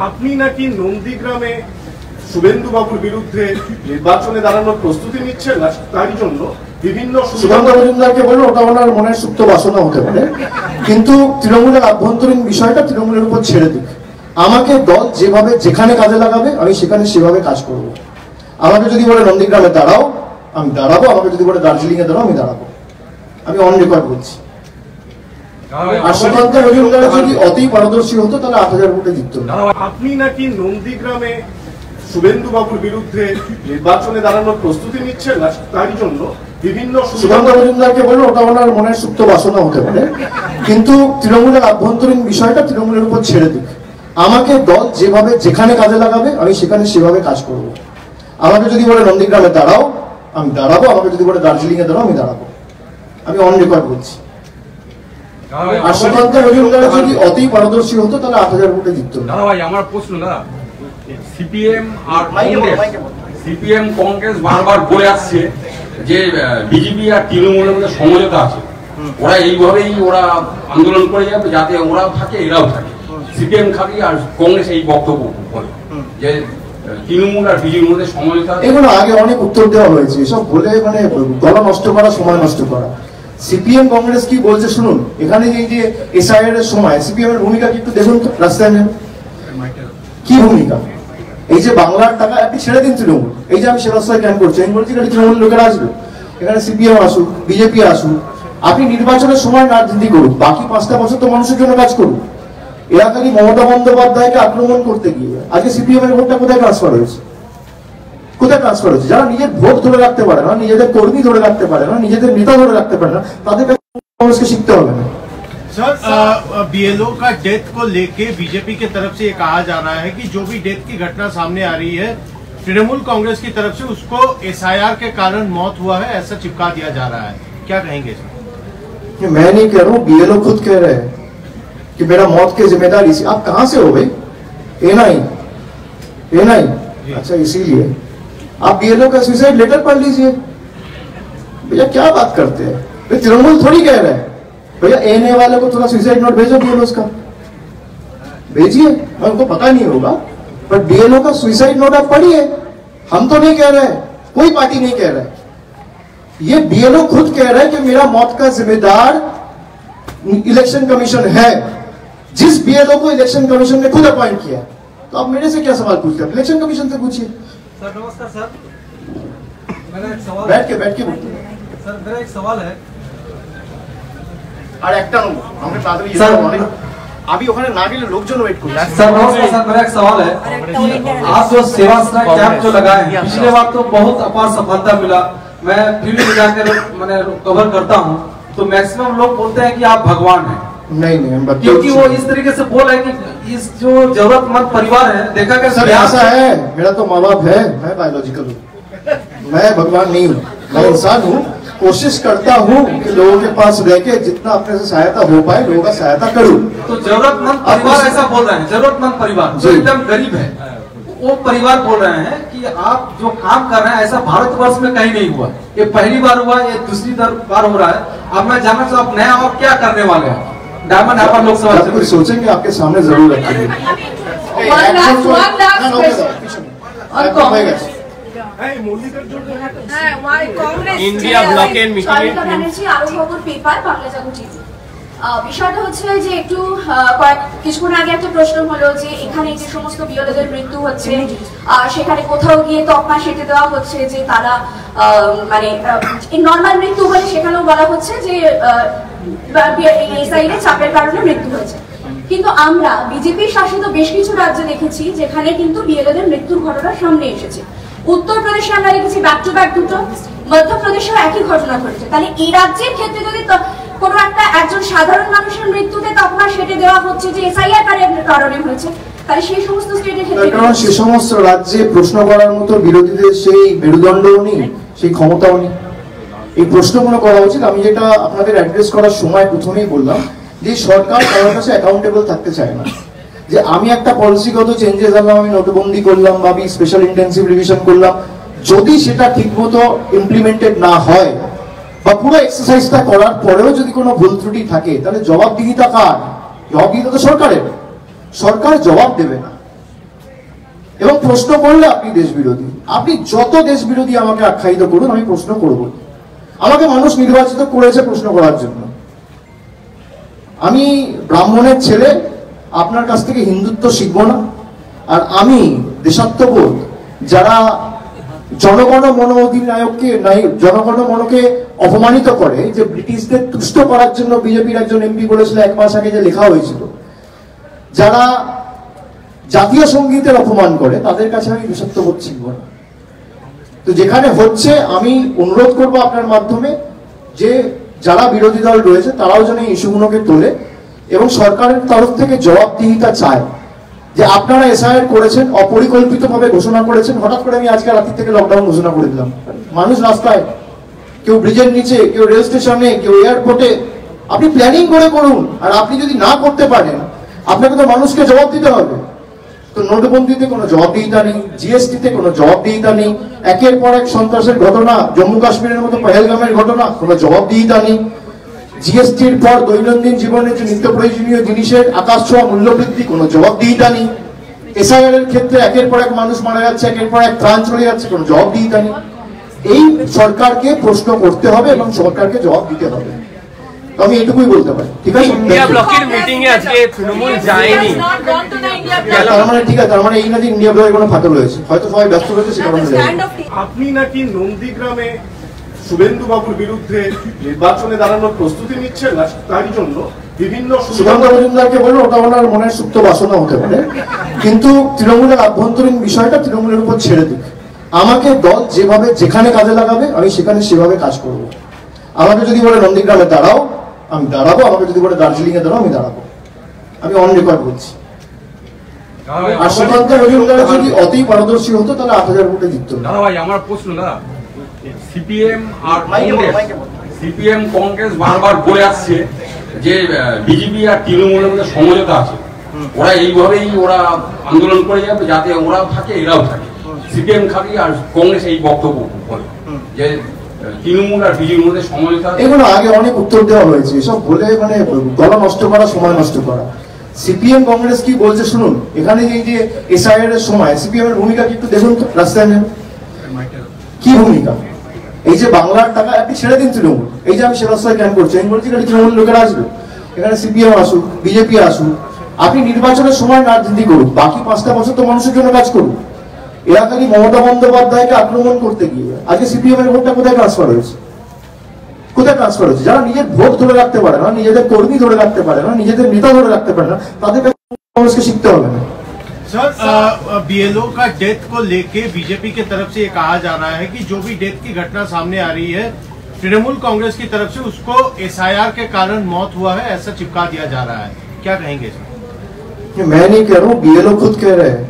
আপনি নাকি নন্দীগ্রামে শুভেন্দু বাবুর বিরুদ্ধে নির্বাচনে দাঁড়ানোর প্রস্তুতি নিচ্ছেন না, তার জন্য বিভিন্ন সুকান্ত মজুমদারকে বলুন, ওটা ওনার মনের সুপ্ত বাসনা হতে পারে, কিন্তু তৃণমূলের আভ্যন্তরীণ বিষয়টা তৃণমূলের উপর ছেড়ে দিক। আমাকে দল যেভাবে যেখানে কাজে লাগাবে আমি সেখানে সেভাবে কাজ করব। আমাকে যদি বলে নন্দীগ্রামে দাঁড়াও আমি দাঁড়াবো, আমাকে যদি বলে দার্জিলিং এ দাঁড়াও আমি দাঁড়াবো। আমি অন রেকর্ড বলছি। আর সুকান্ত মজুমদার যদি অতই পারদর্শী হতো তাহলে ৮,০০০ ভোটে জিতত। আপনি নাকি নন্দীগ্রামে শুভেন্দু বাবুর বিরুদ্ধে নির্বাচনে দাঁড়ানোর প্রস্তুতি নিচ্ছেন না, তার জন্য বিভিন্ন সুকান্ত মজুমদারকে বলুন, ওটা ওনার মনের সুপ্ত বাসনা হতে পারে, কিন্তু তৃণমূলের আভ্যন্তরীণ বিষয়টা তৃণমূলের উপর ছেড়ে দিক। আমাকে দল যেভাবে যেখানে কাজে লাগাবে আমি সেখানে সেভাবে কাজ করব। আমাকে যদি বলে নন্দীগ্রামে দাঁড়াও আমি দাঁড়াবো, আমাকে যদি বলে দার্জিলিং এ দাঁড়াও আমি দাঁড়াবো। আমি অন রেকর্ড বলছি। আর সুকান্ত মজুমদার যদি অতই পারদর্শী হতো তাহলে ৮,০০০ ভোটে জিতত। দাদা ভাই, আমার প্রশ্ন, দাদা, সিপিএম আর সিপিএম কংগ্রেস বারবার বলে আসছে যে বিজেপি আর তৃণমূলের মধ্যে সমঝোতা আছে, ওরা এইভাবেই ওরা আন্দোলন করে যাবে যাতে ওরাও থাকে এরাও থাকে। সিপিএম খালি আর কংগ্রেস এই বক্তব্য বলে যে তৃণমূল আর বিজেপির মধ্যে সমঝোতা। এগুলো আগে অনেক উত্তর দেওয়া হয়েছে, এসব বলে মানে গলা নষ্ট করা, সময় নষ্ট করা। সিপিএম কংগ্রেস কি বলছে শুনুন। এখানে এই যে এসআইআর এর সময় সিপিএম এর ভূমিকা কি একটু দেখুন তো, রাস্তায় নেন কি ভূমিকা। এই যে বাংলার টাকা আপনি ছেড়ে দিন তৃণমূল, এই যে আমি সে রাস্তায় ক্যাম্প করছি, আমি বলছি এখানে তৃণমূল লোকেরা আসবে, এখানে সিপিএম আসুক, বিজেপি আসুক, আপনি নির্বাচনের সময় রাজনীতি করুন, বাকি ৫টা বছর তো মানুষের জন্য কাজ করুন। এরা খালি মমতা বন্দ্যোপাধ্যায়কে আক্রমণ করতে গিয়ে আজকে সিপিএম এর ভোটটা কোথায় ট্রান্সফার হয়েছে, কোথায় ট্রান্সফার হয়েছে? যারা নিজের ভোট ধরে রাখতে পারে না, নিজেদের কর্মী ধরে রাখতে পারে না, নিজেদের নেতা ধরে রাখতে পারে না, তাদের কাছে শিখতে হবে না। सर, बीएलओ का डेथ को लेके बीजेपी की तरफ से ये कहा जा रहा है कि जो भी डेथ की घटना सामने आ रही है तृणमूल कांग्रेस की तरफ से उसको एसआईआर के कारण मौत हुआ है ऐसा चिपका दिया जा रहा है, क्या कहेंगे सर? मैं नहीं कह रहा हूँ, बीएलओ खुद कह रहे हैं कि मेरा मौत की जिम्मेदारी इसी। आप कहां से हो भाई? एनआई। अच्छा, इसीलिए आप बीएलओ का सुसाइड लेटर पढ़ लीजिए। भैया क्या बात करते हैं, भाई तृणमूल थोड़ी कह रहे हैं भैया एनए वाले को थोड़ा सुसाइड नोट भेजो, बीएलओ का भेजिए, उनको पता नहीं होगा, पर बीएलओ का सुसाइड नोट आप पढ़िए। हम तो नहीं कह रहे, कोई पार्टी नहीं कह रहे, ये बीएलओ खुद कह रहे हैं कि मेरा मौत का जिम्मेदार इलेक्शन कमीशन है, जिस बीएलओ को इलेक्शन कमीशन ने खुद अपॉइंट किया। तो आप मेरे से क्या सवाल पूछते हैं, इलेक्शन कमीशन से पूछिए। सर नमस्कार सर, मेरा एक सवाल बैठ के बोलते हैं। सर मेरा एक सवाल है, আর একটা আমরা তাড়াতাড়ি अभी ওখানে না গেলে লোকজন ওয়েট করছে। सर नमस्कार सर, मेरा एक सवाल है, आप जो सेवा कैंप जो लगाए हैं पिछले बार तो बहुत अपार सफलता मिला, मैं फील्ड में जाकर मैंने कवर करता हूँ तो मैक्सिमम लोग बोलते हैं कि आप भगवान हैं। नहीं हम क्योंकि वो इस तरीके से बोल रहे हैं कि इस जो जरूरतमंद परिवार है, देखा गया सर ऐसा है, मेरा तो माँ बाप है, मैं बायोलॉजिकल हूँ, मैं भगवान नहीं हूँ, मैं इंसान हूँ, कोशिश करता हूँ कि लोगों के पास रह के जितना अपने से सहायता हो पाए लोगों का सहायता करूँ। तो जरूरतमंद परिवार ऐसा बोल रहे हैं, जरूरतमंद परिवार जो एकदम गरीब है वो परिवार बोल रहे हैं कि आप जो काम कर रहे हैं ऐसा भारतवर्ष में कहीं नहीं हुआ, ये पहली बार हुआ, ये दूसरी बार हो रहा है। अब मैं जानना चाहूँ आप नया और क्या करने वाले हैं? डायमंड हार्बर लोकसभा कुछ सोचेंगे आपके सामने जरूर रखेंगे। इंडिया ब्लॉक एंड বিষয়টা হচ্ছে যে একটু কিছুক্ষণ আগে একটা প্রশ্ন হলো যে এখানে যে সমস্ত বিএলওদের মৃত্যু হচ্ছে সেখানে কোথাও গিয়ে তকমা সেটে দেওয়া হচ্ছে যে তারা মানে নর্মাল মৃত্যু হলে সেখানেও বলা হচ্ছে যে এসআইআর চাপের কারণে মৃত্যু হয়েছে, কিন্তু আমরা বিজেপি শাসিত বেশ কিছু রাজ্যে দেখেছি যেখানে কিন্তু বিএলওদের মৃত্যুর ঘটনা সামনে এসেছে। উত্তরপ্রদেশে আমরা দেখেছি ব্যাক টু ব্যাক দুটো, মধ্যপ্রদেশেও একই ঘটনা ঘটেছে। তাহলে এই রাজ্যের ক্ষেত্রে যদি কোনো একটা একজন সাধারণ মানুষের মৃত্যুতে তকমা সেটে দেওয়া হচ্ছে যে এসআইআর কারণে হয়েছে, তাহলে সেই সমস্ত স্টেটের ক্ষেত্রে কারণ সে সমস্ত রাজ্যে প্রশ্ন করার মতো বিরোধীদের সেই মেরুদণ্ডও নেই, সেই ক্ষমতাও নেই। এই প্রশ্নগুলো করা উচিত। আমি যেটা আপনাদের অ্যাড্রেস করার সময় প্রথমেই বললাম যে সরকার কারোর কাছে অ্যাকাউন্টেবল থাকতে চায় না, যে আমি একটা পলিসিগত চেঞ্জেস আনলাম, আমি নোটবন্দি করলাম বা আমি স্পেশাল ইন্টেন্সিভ রিভিশন করলাম, যদি সেটা ঠিকমতো ইমপ্লিমেন্টেড না হয় বা পুরো এক্সারসাইজটা করার পরেও যদি কোনো ভুল ত্রুটি থাকে তাহলে জবাবদিহিতা কার? জবাবদিহিতা তো সরকারের, সরকার জবাব দেবে না। এবং প্রশ্ন করলে আপনি দেশ বিরোধী। আপনি যত দেশ বিরোধী আমাকে আখ্যায়িত করুন, আমি প্রশ্ন করব। আমাকে মানুষ নির্বাচিত করেছে প্রশ্ন করার জন্য। আমি ব্রাহ্মণের ছেলে, আপনার কাছ থেকে হিন্দুত্ব শিখবো না। আর আমি দেশাত্মবোধ, যারা জনগণ মন অধিনায়ককে জনগণ মনকে অপমানিত করে, যে ব্রিটিশদের তুষ্ট করার জন্য বিজেপির একজন এমপি বলেছিল 1 মাস আগে যে লেখা হয়েছিল, যারা জাতীয় সঙ্গীতের অপমান করে, তাদের কাছে আমি দেশাত্মবোধ শিখব না। তো যেখানে হচ্ছে, আমি অনুরোধ করব আপনার মাধ্যমে যে যারা বিরোধী দল রয়েছে তারাও যেন এই ইস্যুগুলোকে তোলে এবং সরকারের তরফ থেকে জবাবদিহিতা চায় যে আপনারা এসআইআর করেছেন, অপরিকল্পিতভাবে ঘোষণা করেছেন। হঠাৎ করে আমি আজকে রাত্রি থেকে লকডাউন ঘোষণা করে দিলাম। মানুষ রাস্তায়, কেউ ব্রিজের নিচে, কেউ রেল স্টেশনে, কেউ এয়ারপোর্টে। আপনি প্ল্যানিং করে করুন। আর আপনি যদি না করতে পারেন, আপনাকে তো মানুষকে জবাব দিতে হবে। তো নোটবন্দিতে কোনো জবাবদিহিতা নেই, জিএসটিতে কোনো জবাবদিহিতা নেই, একের পর এক সন্ত্রাসের ঘটনা, জম্মু কাশ্মীরের মতো পহেলগামের ঘটনা, কোনো জবাবদিহিতা নেই। জিএসটির পর দৈনন্দিন জীবনের যে নিত্য প্রয়োজনীয় জিনিসের আকাশ ছোঁয়া মূল্যবৃদ্ধি, কোনো জবাবদিহিতা নেই। এসআইআর এর ক্ষেত্রে একের পর এক মানুষ মারা যাচ্ছে, একের পর এক ত্রাণ চলে যাচ্ছে, কোনো জবাবদিহিতা নেই। এই সরকারকে প্রশ্ন করতে হবে এবং সরকারকে জবাব দিতে হবে। আমি এটুকুই বলতে পারি। ঠিক আছে, ইন্ডিয়া ব্লকের মিটিং এ আজকে তৃণমূল যায়নি। তার মানে ঠিক আছে, তার মানে এই না যে ইন্ডিয়া ব্লকে কোনো ফাটল হয়েছে, হয়তো সবাই ব্যস্ত রয়েছে সে কারণে। আপনি নাকি নন্দীগ্রামে শুভেন্দু বাবুর বিরুদ্ধে নির্বাচনে দাঁড়ানোর প্রস্তুতি নিচ্ছেন, তার জন্য বিভিন্ন সুকান্ত মজুমদারকে বললো ওটা ওনার মনের সুপ্ত বাসনা হতে পারে, কিন্তু তৃণমূলের আভ্যন্তরীণ বিষয়টা তৃণমূলের উপর ছেড়ে দিক। আমাকে দল যেভাবে যেখানে কাজে লাগাবে আমি সেখানে সেভাবে কাজ করব। আমাকে যদি বলে নন্দীগ্রামে দাঁড়াও, আমি দাঁড়াবো। আমাকে যদি বলে দার্জিলিং এ দাঁড়াও, আমি দাঁড়াবো। আমি অন রেকর্ড বলছি। আর সুকান্ত মজুমদার যদি অতই পারদর্শী হতো তাহলে 8000 ভোটে জিততো। দাদা ভাই, আমার প্রশ্ন, দাদা, সিপিএম আর কংগ্রেস বারবার বলে আসছে যে বিজেপি আর তৃণমূলের মধ্যে সমঝোতা আছে, ওরা এইভাবেই ওরা আন্দোলন করে যাবে যাতে ওরাও থাকে এরাও থাকে। সিপিএম খালি আর কংগ্রেস এই বক্তব্য বলে যে তৃণমূল আর বিজেপির মধ্যে সমঝোতা। এগুলো আগে অনেক উত্তর দেওয়া হয়েছে, এসব বলে মানে গলা নষ্ট করা, সময় নষ্ট করা। সিপিএম কংগ্রেস কি বলছে শুনুন। এখানে এই যে এসআইআর এর সময় সিপিএম এর ভূমিকা কি একটু দেখুন তো, রাস্তায় নেন কি ভূমিকা। এই যে বাংলার টাকা আপনি ছেড়ে দিন তৃণমূল, এই যে আমি সেবাশ্রয় ক্যাম্প করছি, আমি বলছি এখানে তৃণমূল লোকেরা আসবে, এখানে সিপিএম আসুক, বিজেপি আসুক। আপনি নির্বাচনের সময় রাজনীতি করুন, বাকি 5টা বছর তো মানুষের জন্য কাজ করুন। এরা খালি মমতা বন্দ্যোপাধ্যায়কে আক্রমণ করতে গিয়ে আজকে সিপিএম এর ভোটটা কোথায় ট্রান্সফার হয়েছে? কোথায় ট্রান্সফার হয়েছে? যারা নিজের ভোট ধরে রাখতে পারে না, নিজেদের কর্মী ধরে রাখতে পারে না, নিজেদের নেতা ধরে রাখতে পারে না, তাদের কাছে শিখতে হবে না। सर, बीएलओ का डेथ को लेके बीजेपी की तरफ से ये कहा जा रहा है कि जो भी डेथ की घटना सामने आ रही है, तृणमूल कांग्रेस की तरफ से उसको एसआईआर के कारण मौत हुआ है ऐसा चिपका दिया जा रहा है, क्या कहेंगे सर? मैं नहीं कह रहा हूँ, बीएलओ खुद कह रहे हैं।